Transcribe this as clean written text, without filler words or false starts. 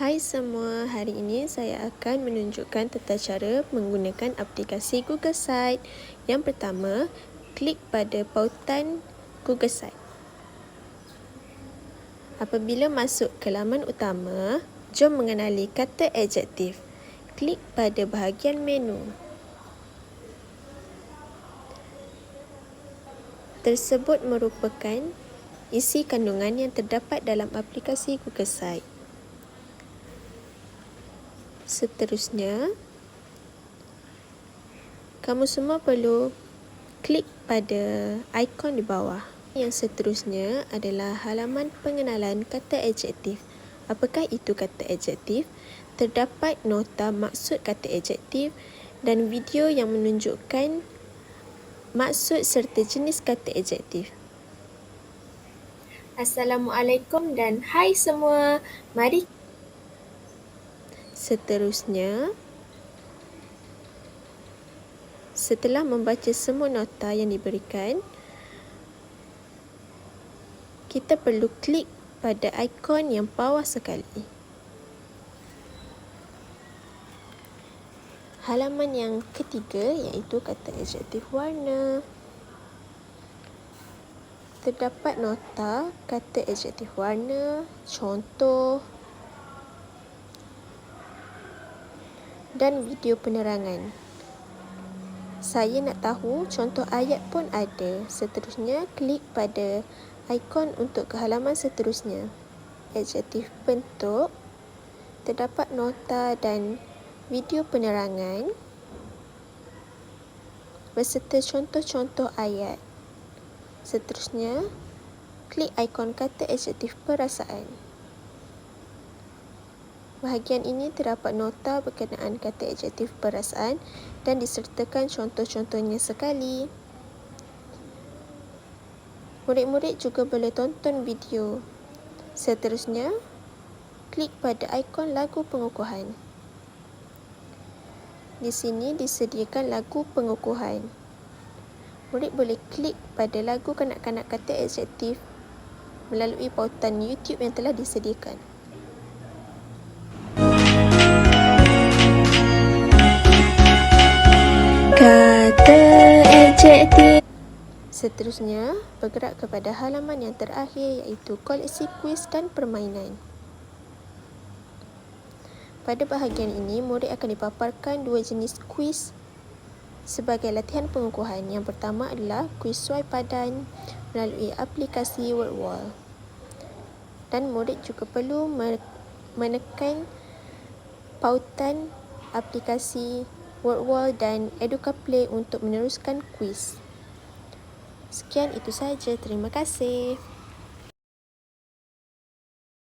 Hai semua, hari ini saya akan menunjukkan tata cara menggunakan aplikasi Google Site. Yang pertama, klik pada pautan Google Site. Apabila masuk ke laman utama, jom mengenali kata adjektif. Klik pada bahagian menu. Tersebut merupakan isi kandungan yang terdapat dalam aplikasi Google Site. Seterusnya, kamu semua perlu klik pada ikon di bawah. Yang seterusnya adalah halaman pengenalan kata adjektif. Apakah itu kata adjektif? Terdapat nota maksud kata adjektif dan video yang menunjukkan maksud serta jenis kata adjektif. Assalamualaikum dan hai semua. Mari. Seterusnya, setelah membaca semua nota yang diberikan, kita perlu klik pada ikon yang bawah sekali. Halaman yang ketiga iaitu kata adjektif warna. Terdapat nota kata adjektif warna, contoh dan video penerangan. Saya nak tahu contoh ayat pun ada. Seterusnya, klik pada ikon untuk ke halaman seterusnya. Adjektif bentuk, terdapat nota dan video penerangan beserta contoh-contoh ayat. Seterusnya, klik ikon kata adjektif perasaan. Bahagian ini terdapat nota berkenaan kata adjektif perasaan dan disertakan contoh-contohnya sekali. Murid-murid juga boleh tonton video. Seterusnya, klik pada ikon lagu pengukuhan. Di sini disediakan lagu pengukuhan. Murid boleh klik pada lagu kanak-kanak kata adjektif melalui pautan YouTube yang telah disediakan. Kata adjektif. Seterusnya, bergerak kepada halaman yang terakhir iaitu koleksi kuis dan permainan. Pada bahagian ini, murid akan dipaparkan dua jenis kuis sebagai latihan pengukuhan. Yang pertama adalah kuis suai padan melalui aplikasi WordWall. Dan murid juga perlu menekan pautan aplikasi WordWall dan EducaPlay untuk meneruskan kuis. Sekian itu sahaja. Terima kasih.